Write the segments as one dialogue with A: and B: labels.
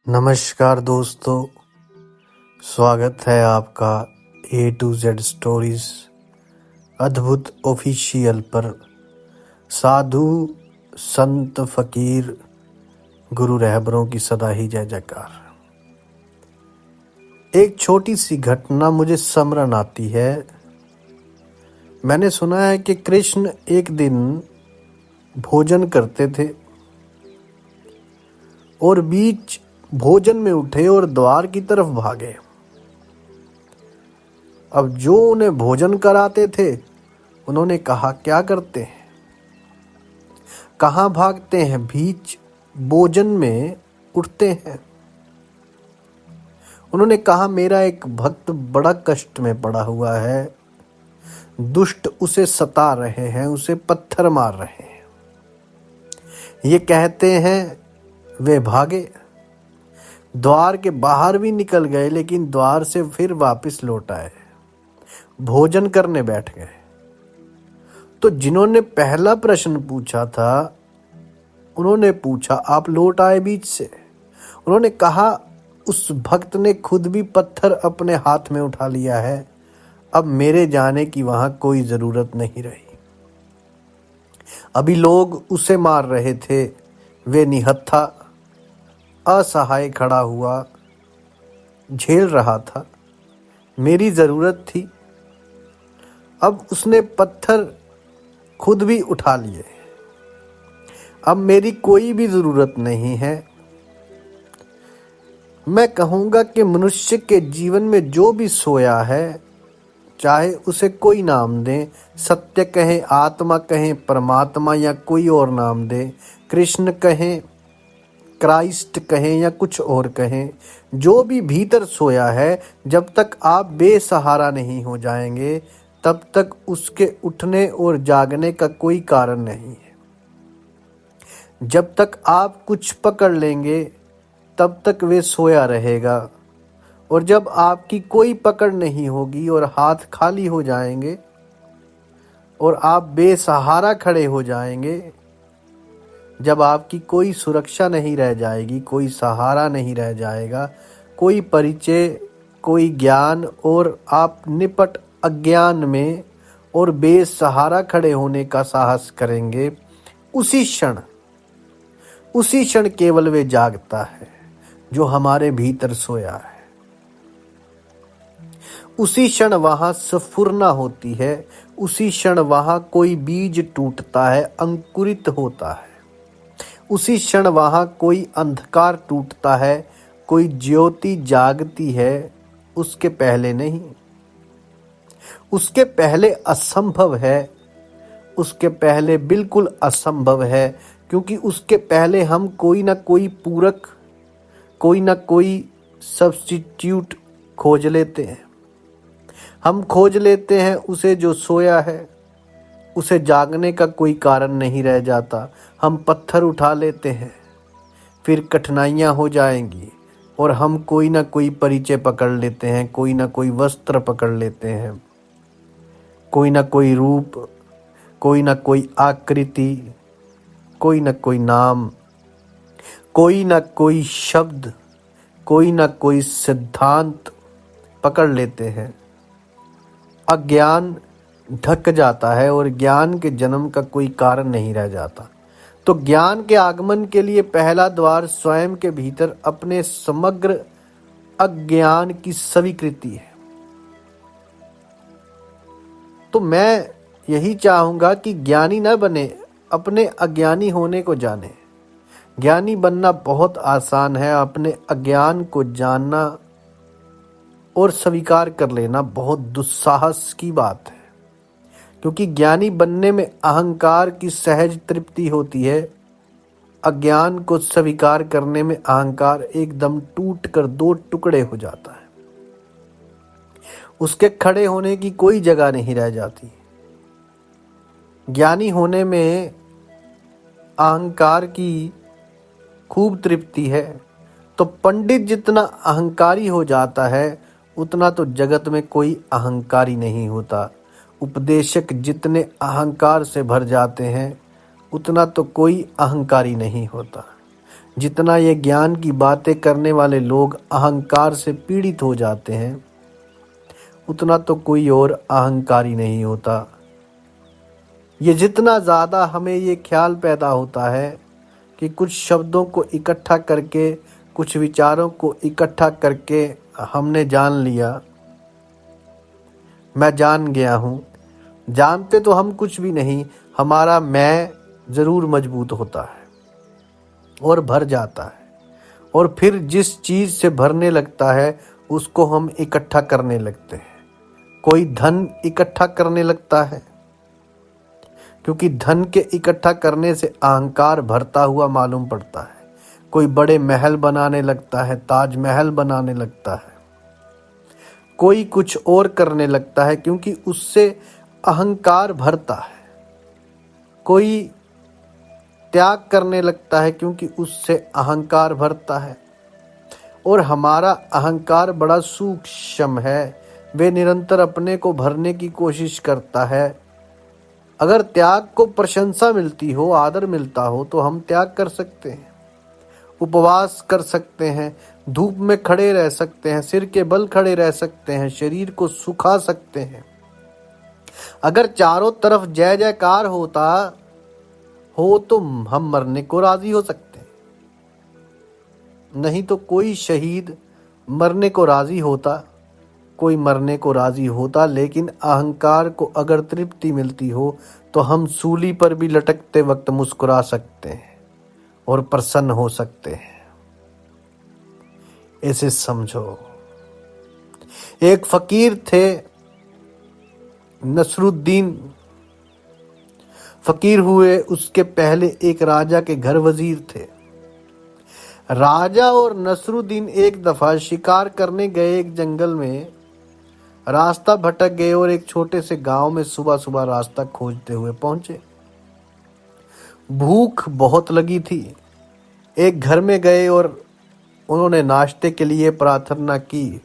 A: नमस्कार दोस्तों, स्वागत है आपका A to Z स्टोरीज अद्भुत ऑफिशियल पर। साधु संत फकीर गुरु रहबरों की सदा ही जय जयकार। एक छोटी सी घटना मुझे स्मरण आती है। मैंने सुना है कि कृष्ण एक दिन भोजन करते थे और बीच भोजन में उठे और द्वार की तरफ भागे। अब जो उन्हें भोजन कराते थे उन्होंने कहा, क्या करते हैं, कहाँ भागते हैं, बीच भोजन में उठते हैं। उन्होंने कहा, मेरा एक भक्त बड़ा कष्ट में पड़ा हुआ है, दुष्ट उसे सता रहे हैं, उसे पत्थर मार रहे हैं। ये कहते हैं वे भागे, द्वार के बाहर भी निकल गए, लेकिन द्वार से फिर वापस लौट आए, भोजन करने बैठ गए। तो जिन्होंने पहला प्रश्न पूछा था उन्होंने पूछा, आप लौट आए बीच से? उन्होंने कहा, उस भक्त ने खुद भी पत्थर अपने हाथ में उठा लिया है, अब मेरे जाने की वहां कोई जरूरत नहीं रही। अभी लोग उसे मार रहे थे, वे निहत्था असहाय खड़ा हुआ झेल रहा था, मेरी जरूरत थी, अब उसने पत्थर खुद भी उठा लिए, अब मेरी कोई भी जरूरत नहीं है। मैं कहूँगा कि मनुष्य के जीवन में जो भी सोया है, चाहे उसे कोई नाम दें, सत्य कहें, आत्मा कहें, परमात्मा या कोई और नाम दें, कृष्ण कहें, क्राइस्ट कहें या कुछ और कहें, जो भी भीतर सोया है, जब तक आप बेसहारा नहीं हो जाएंगे तब तक उसके उठने और जागने का कोई कारण नहीं है। जब तक आप कुछ पकड़ लेंगे तब तक वे सोया रहेगा, और जब आपकी कोई पकड़ नहीं होगी और हाथ खाली हो जाएंगे और आप बेसहारा खड़े हो जाएंगे, जब आपकी कोई सुरक्षा नहीं रह जाएगी, कोई सहारा नहीं रह जाएगा, कोई परिचय, कोई ज्ञान, और आप निपट अज्ञान में और बेसहारा खड़े होने का साहस करेंगे, उसी क्षण केवल वे जागता है जो हमारे भीतर सोया है। उसी क्षण वहां स्फुरना होती है, उसी क्षण वहां कोई बीज टूटता है, अंकुरित होता है। उसी क्षण वहां कोई अंधकार टूटता है, कोई ज्योति जागती है, उसके पहले नहीं। उसके पहले असंभव है, उसके पहले बिल्कुल असंभव है, क्योंकि उसके पहले हम कोई ना कोई पूरक, कोई ना कोई सब्स्टिट्यूट खोज लेते हैं। हम खोज लेते हैं उसे जो सोया है, उसे जागने का कोई कारण नहीं रह जाता। हम पत्थर उठा लेते हैं, फिर कठिनाइयाँ हो जाएंगी और हम कोई ना कोई परिचय पकड़ लेते हैं, कोई ना कोई वस्त्र पकड़ लेते हैं, कोई ना कोई रूप, कोई ना कोई आकृति, कोई ना कोई नाम, कोई ना कोई शब्द, कोई ना कोई सिद्धांत पकड़ लेते हैं। अज्ञान ढक जाता है और ज्ञान के जन्म का कोई कारण नहीं रह जाता। तो ज्ञान के आगमन के लिए पहला द्वार स्वयं के भीतर अपने समग्र अज्ञान की स्वीकृति है। तो मैं यही चाहूंगा कि ज्ञानी न बने, अपने अज्ञानी होने को जाने। ज्ञानी बनना बहुत आसान है, अपने अज्ञान को जानना और स्वीकार कर लेना बहुत दुस्साहस की बात है। क्योंकि ज्ञानी बनने में अहंकार की सहज तृप्ति होती है, अज्ञान को स्वीकार करने में अहंकार एकदम टूट कर दो टुकड़े हो जाता है, उसके खड़े होने की कोई जगह नहीं रह जाती। ज्ञानी होने में अहंकार की खूब तृप्ति है। तो पंडित जितना अहंकारी हो जाता है उतना तो जगत में कोई अहंकारी नहीं होता। उपदेशक जितने अहंकार से भर जाते हैं उतना तो कोई अहंकारी नहीं होता। जितना ये ज्ञान की बातें करने वाले लोग अहंकार से पीड़ित हो जाते हैं, उतना तो कोई और अहंकारी नहीं होता। ये जितना ज़्यादा हमें ये ख्याल पैदा होता है कि कुछ शब्दों को इकट्ठा करके, कुछ विचारों को इकट्ठा करके हमने जान लिया, मैं जान गया हूँ। जानते तो हम कुछ भी नहीं, हमारा मैं ज़रूर मजबूत होता है और भर जाता है, और फिर जिस चीज़ से भरने लगता है उसको हम इकट्ठा करने लगते हैं। कोई धन इकट्ठा करने लगता है, क्योंकि धन के इकट्ठा करने से अहंकार भरता हुआ मालूम पड़ता है। कोई बड़े महल बनाने लगता है, ताजमहल बनाने लगता है। कोई कुछ और करने लगता है क्योंकि उससे अहंकार भरता है। कोई त्याग करने लगता है क्योंकि उससे अहंकार भरता है। और हमारा अहंकार बड़ा सूक्ष्म है, वे निरंतर अपने को भरने की कोशिश करता है। अगर त्याग को प्रशंसा मिलती हो, आदर मिलता हो, तो हम त्याग कर सकते हैं, उपवास कर सकते हैं, धूप में खड़े रह सकते हैं, सिर के बल खड़े रह सकते हैं, शरीर को सुखा सकते हैं। अगर चारों तरफ जय जयकार होता हो तो हम मरने को राजी हो सकते हैं। नहीं तो कोई शहीद मरने को राजी होता, कोई मरने को राजी होता। लेकिन अहंकार को अगर तृप्ति मिलती हो तो हम सूली पर भी लटकते वक्त मुस्कुरा सकते हैं और प्रसन्न हो सकते हैं। इसे समझो। एक फकीर थे, नसरुद्दीन। फकीर हुए उसके पहले एक राजा के घर वजीर थे। राजा और नसरुद्दीन एक दफा शिकार करने गए एक जंगल में। रास्ता भटक गए और एक छोटे से गांव में सुबह सुबह रास्ता खोजते हुए पहुंचे। भूख बहुत लगी थी। एक घर में गए और उन्होंने नाश्ते के लिए प्रार्थना की।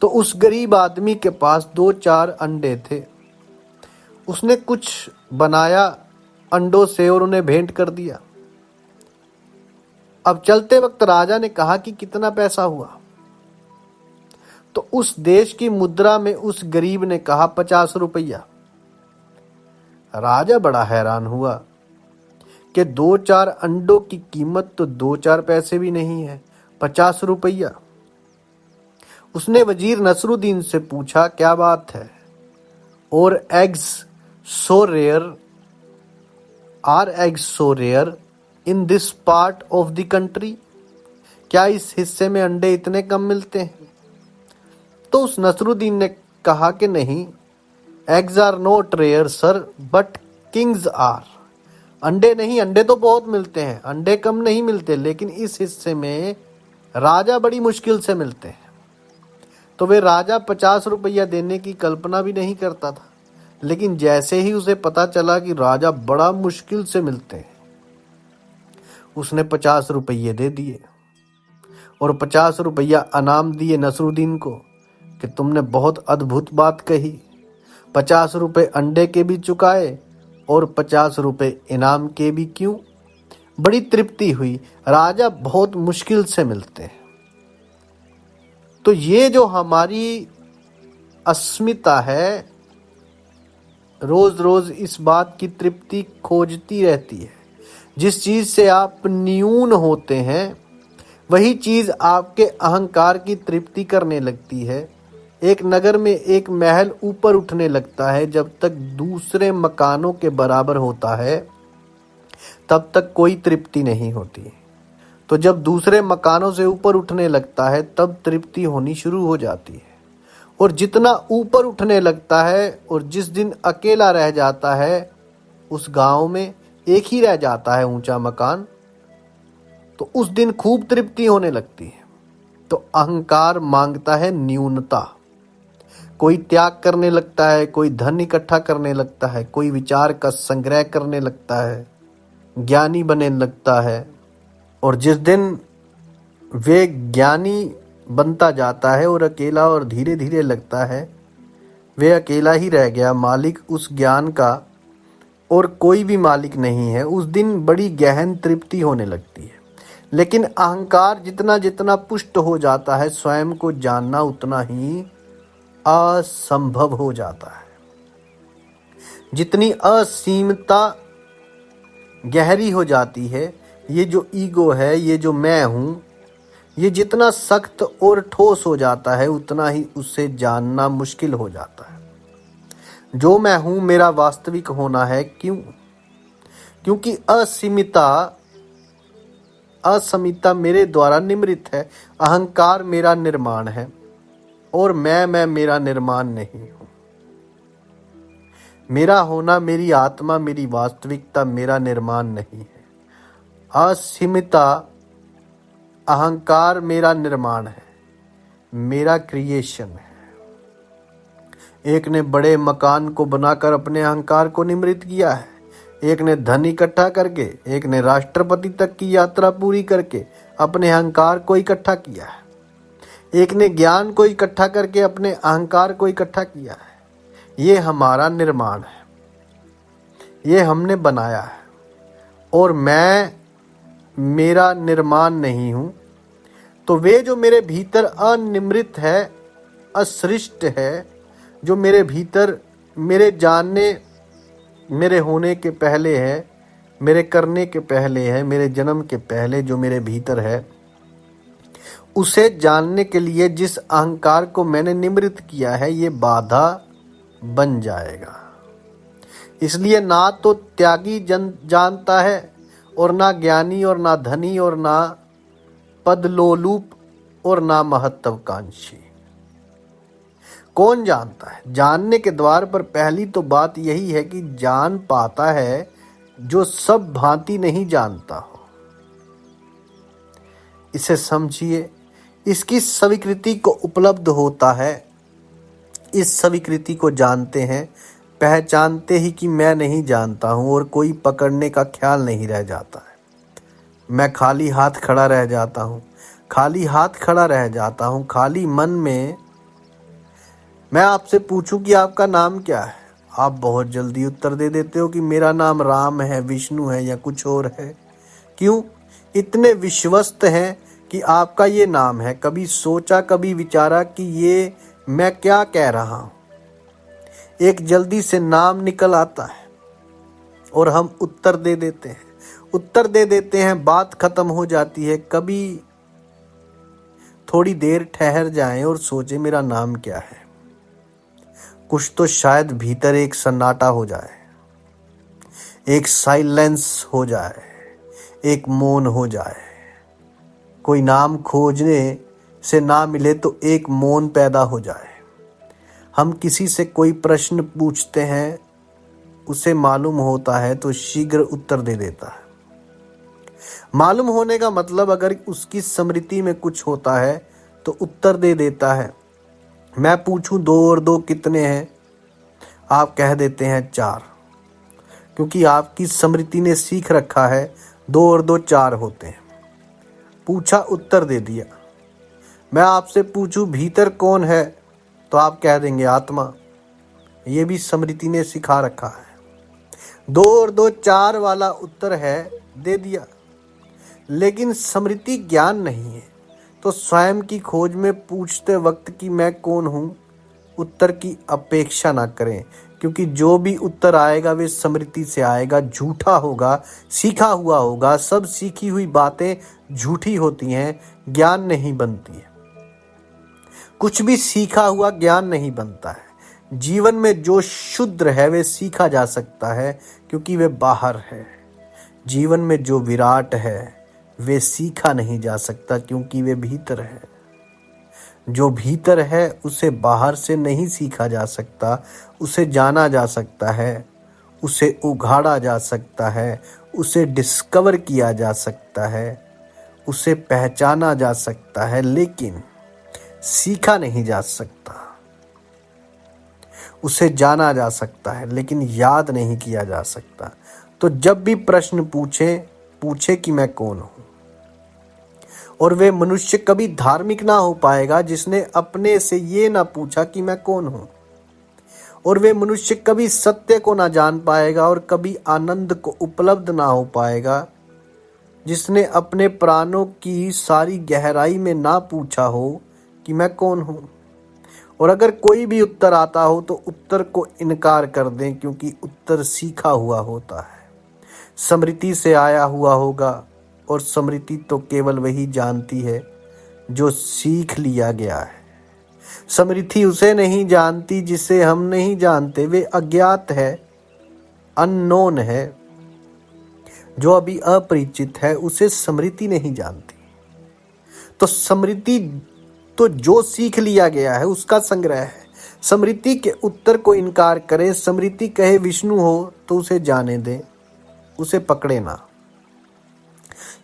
A: तो उस गरीब आदमी के पास 2-4 अंडे थे। उसने कुछ बनाया अंडों से और उन्हें भेंट कर दिया। अब चलते वक्त राजा ने कहा कि कितना पैसा हुआ? तो उस देश की मुद्रा में उस गरीब ने कहा 50 रुपया। राजा बड़ा हैरान हुआ कि 2-4 अंडों की कीमत तो 2-4 पैसे भी नहीं है, 50 रुपया। उसने वजीर नसरुद्दीन से पूछा, क्या बात है? और eggs so rare are eggs so rare in this part of the country? क्या इस हिस्से में अंडे इतने कम मिलते हैं? तो उस नसरुद्दीन ने कहा कि नहीं, eggs are not rare sir, but kings are. अंडे नहीं, अंडे तो बहुत मिलते हैं, अंडे कम नहीं मिलते, लेकिन इस हिस्से में राजा बड़ी मुश्किल से मिलते हैं। तो वे राजा 50 रुपया देने की कल्पना भी नहीं करता था, लेकिन जैसे ही उसे पता चला कि राजा बड़ा मुश्किल से मिलते हैं, उसने 50 रुपये दे दिए और 50 रुपया इनाम दिए नसरुद्दीन को कि तुमने बहुत अद्भुत बात कही। 50 रुपये अंडे के भी चुकाए और 50 रुपये इनाम के भी। क्यों? बड़ी तृप्ति हुई। राजा बहुत मुश्किल से मिलते हैं। तो ये जो हमारी अस्मिता है, रोज रोज इस बात की तृप्ति खोजती रहती है। जिस चीज से आप न्यून होते हैं वही चीज आपके अहंकार की तृप्ति करने लगती है। एक नगर में एक महल ऊपर उठने लगता है, जब तक दूसरे मकानों के बराबर होता है तब तक कोई तृप्ति नहीं होती। तो जब दूसरे मकानों से ऊपर उठने लगता है तब तृप्ति होनी शुरू हो जाती है। और जितना ऊपर उठने लगता है और जिस दिन अकेला रह जाता है, उस गांव में एक ही रह जाता है ऊंचा मकान, तो उस दिन खूब तृप्ति होने लगती है। तो अहंकार मांगता है न्यूनता। कोई त्याग करने लगता है, कोई धन इकट्ठा करने लगता है, कोई विचार का संग्रह करने लगता है, ज्ञानी बनने लगता है। और जिस दिन वे ज्ञानी बनता जाता है और अकेला और धीरे धीरे लगता है वे अकेला ही रह गया, मालिक उस ज्ञान का और कोई भी मालिक नहीं है, उस दिन बड़ी गहन तृप्ति होने लगती है। लेकिन अहंकार जितना जितना पुष्ट हो जाता है, स्वयं को जानना उतना ही असंभव हो जाता है। जितनी असीमता गहरी हो जाती है, ये जो ईगो है, ये जो मैं हूं, ये जितना सख्त और ठोस हो जाता है, उतना ही उसे जानना मुश्किल हो जाता है। जो मैं हूं मेरा वास्तविक होना है। क्यों? क्योंकि असमिता मेरे द्वारा निम्रित है। अहंकार मेरा निर्माण है और मैं मेरा निर्माण नहीं हूं। मेरा होना, मेरी आत्मा, मेरी वास्तविकता मेरा निर्माण नहीं है। असीमिता अहंकार मेरा निर्माण है, मेरा क्रिएशन है। एक ने बड़े मकान को बनाकर अपने अहंकार को निम्रित किया है। एक ने धन इकट्ठा करके, एक ने राष्ट्रपति तक की यात्रा पूरी करके अपने अहंकार को इकट्ठा किया है। एक ने ज्ञान को इकट्ठा करके अपने अहंकार को इकट्ठा किया है। ये हमारा निर्माण है, ये हमने बनाया है। और मैं मेरा निर्माण नहीं हूं। तो वे जो मेरे भीतर अनिमृत है, असृष्ट है, जो मेरे भीतर मेरे जानने, मेरे होने के पहले है, मेरे करने के पहले है, मेरे जन्म के पहले जो मेरे भीतर है, उसे जानने के लिए जिस अहंकार को मैंने निमृत किया है, ये बाधा बन जाएगा। इसलिए ना तो त्यागी जानता है, और ना ज्ञानी, और ना धनी, और ना पदलोलूप, और ना महत्वाकांक्षी। कौन जानता है? जानने के द्वार पर पहली तो बात यही है कि जान पाता है जो सब भांति नहीं जानता हो। इसे समझिए, इसकी स्वीकृति को उपलब्ध होता है। इस स्वीकृति को जानते हैं, पहचानते ही कि मैं नहीं जानता हूं, और कोई पकड़ने का ख्याल नहीं रह जाता है। मैं खाली हाथ खड़ा रह जाता हूं, खाली हाथ खड़ा रह जाता हूं, खाली मन में। मैं आपसे पूछूं कि आपका नाम क्या है, आप बहुत जल्दी उत्तर दे देते हो कि मेरा नाम राम है, विष्णु है, या कुछ और है। क्यों? इतने विश्वस्त हैं कि आपका ये नाम है। कभी सोचा, कभी विचारा कि ये मैं क्या कह रहा हूं? एक जल्दी से नाम निकल आता है और हम उत्तर दे देते हैं। उत्तर दे देते हैं, बात खत्म हो जाती है। कभी थोड़ी देर ठहर जाएं और सोचें मेरा नाम क्या है। कुछ तो शायद भीतर एक सन्नाटा हो जाए, एक साइलेंस हो जाए, एक मौन हो जाए। कोई नाम खोजने से ना मिले तो एक मौन पैदा हो जाए। हम किसी से कोई प्रश्न पूछते हैं, उसे मालूम होता है तो शीघ्र उत्तर दे देता है। मालूम होने का मतलब, अगर उसकी स्मृति में कुछ होता है तो उत्तर दे देता है। मैं पूछूं 2 और 2 कितने हैं, आप कह देते हैं 4, क्योंकि आपकी स्मृति ने सीख रखा है 2 और 2 4 होते हैं। पूछा, उत्तर दे दिया। मैं आपसे पूछूं भीतर कौन है, तो आप कह देंगे आत्मा। ये भी स्मृति ने सिखा रखा है। 2 और 2 4 वाला उत्तर है, दे दिया। लेकिन स्मृति ज्ञान नहीं है, तो स्वयं की खोज में पूछते वक्त कि मैं कौन हूं, उत्तर की अपेक्षा ना करें, क्योंकि जो भी उत्तर आएगा वे स्मृति से आएगा, झूठा होगा, सीखा हुआ होगा। सब सीखी हुई बातें झूठी होती हैं, ज्ञान नहीं बनती है। कुछ भी सीखा हुआ ज्ञान नहीं बनता है। जीवन में जो शुद्र है वे सीखा जा सकता है, क्योंकि वे बाहर है। जीवन में जो विराट है वे सीखा नहीं जा सकता, क्योंकि वे भीतर है। जो भीतर है उसे बाहर से नहीं सीखा जा सकता, उसे जाना जा सकता है, उसे उघाड़ा जा सकता है, उसे डिस्कवर किया जा सकता है, उसे पहचाना जा सकता है, लेकिन सीखा नहीं जा सकता। उसे जाना जा सकता है, लेकिन याद नहीं किया जा सकता। तो जब भी प्रश्न पूछे कि मैं कौन हूं। और वे मनुष्य कभी धार्मिक ना हो पाएगा जिसने अपने से ये ना पूछा कि मैं कौन हूं। और वे मनुष्य कभी सत्य को ना जान पाएगा और कभी आनंद को उपलब्ध ना हो पाएगा, जिसने अपने प्राणों की सारी गहराई में ना पूछा हो कि मैं कौन हूं। और अगर कोई भी उत्तर आता हो तो उत्तर को इनकार कर दें, क्योंकि उत्तर सीखा हुआ होता है, स्मृति से आया हुआ होगा, और स्मृति तो केवल वही जानती है जो सीख लिया गया है। स्मृति उसे नहीं जानती जिसे हम नहीं जानते। वे अज्ञात है, अननोन है। जो अभी अपरिचित है उसे स्मृति नहीं जानती। तो स्मृति तो जो सीख लिया गया है उसका संग्रह है। स्मृति के उत्तर को इनकार करे, स्मृति कहे विष्णु हो तो उसे जाने दे, उसे पकड़े ना।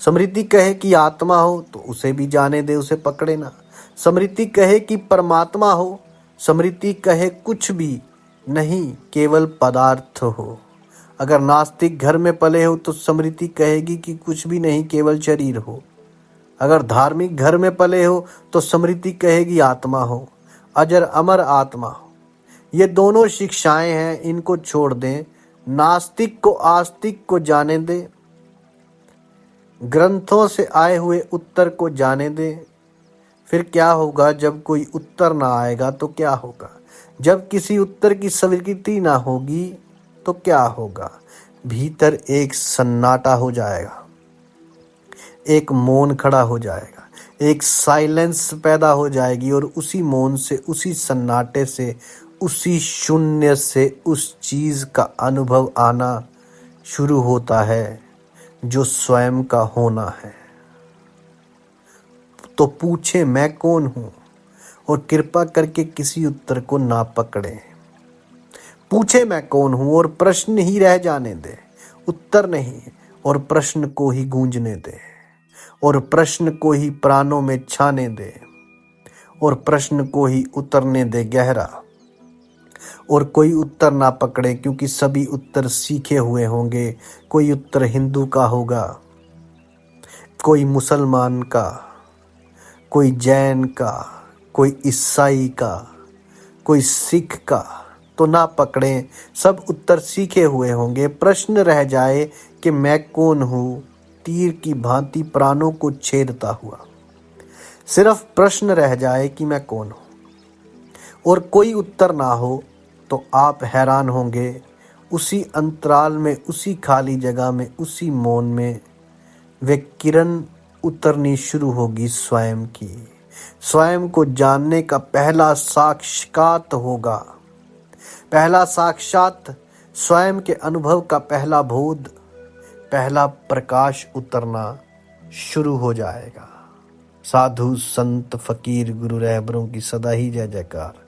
A: स्मृति कहे कि आत्मा हो तो उसे भी जाने दे, उसे पकड़े ना। स्मृति कहे कि परमात्मा हो, स्मृति कहे कुछ भी नहीं, केवल पदार्थ हो। अगर नास्तिक घर में पले हो तो स्मृति कहेगी कि कुछ भी नहीं, केवल शरीर हो। अगर धार्मिक घर में पले हो तो स्मृति कहेगी आत्मा हो, अजर अमर आत्मा हो। ये दोनों शिक्षाएं हैं, इनको छोड़ दें। नास्तिक को आस्तिक को जाने दे, ग्रंथों से आए हुए उत्तर को जाने दे। फिर क्या होगा जब कोई उत्तर ना आएगा तो क्या होगा? जब किसी उत्तर की स्वीकृति ना होगी तो क्या होगा? भीतर एक सन्नाटा हो जाएगा, एक मौन खड़ा हो जाएगा, एक साइलेंस पैदा हो जाएगी, और उसी मौन से, उसी सन्नाटे से, उसी शून्य से उस चीज का अनुभव आना शुरू होता है जो स्वयं का होना है। तो पूछे मैं कौन हूं, और कृपा करके किसी उत्तर को ना पकड़े। पूछे मैं कौन हूं और प्रश्न ही रह जाने दे, उत्तर नहीं, और प्रश्न को ही गूंजने दे, और प्रश्न को ही प्राणों में छाने दे, और प्रश्न को ही उतरने दे गहरा। और कोई उत्तर ना पकड़े, क्योंकि सभी उत्तर सीखे हुए होंगे। कोई उत्तर हिंदू का होगा, कोई मुसलमान का, कोई जैन का, कोई ईसाई का, कोई सिख का। तो ना पकड़ें, सब उत्तर सीखे हुए होंगे। प्रश्न रह जाए कि मैं कौन हूँ, तीर की भांति प्राणों को छेदता हुआ। सिर्फ प्रश्न रह जाए कि मैं कौन हूँ, और कोई उत्तर ना हो तो आप हैरान होंगे। उसी अंतराल में, उसी खाली जगह में, उसी मौन में वे किरण उतरनी शुरू होगी स्वयं की। स्वयं को जानने का पहला साक्षात होगा, पहला साक्षात, स्वयं के अनुभव का पहला बोध, पहला प्रकाश उतरना शुरू हो जाएगा। साधु संत फकीर गुरु रहबरों की सदा ही जय जयकार।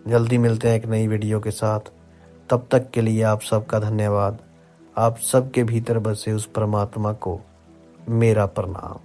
A: जल्दी मिलते हैं एक नई वीडियो के साथ। तब तक के लिए आप सबका धन्यवाद। आप सबके भीतर बसे उस परमात्मा को मेरा प्रणाम।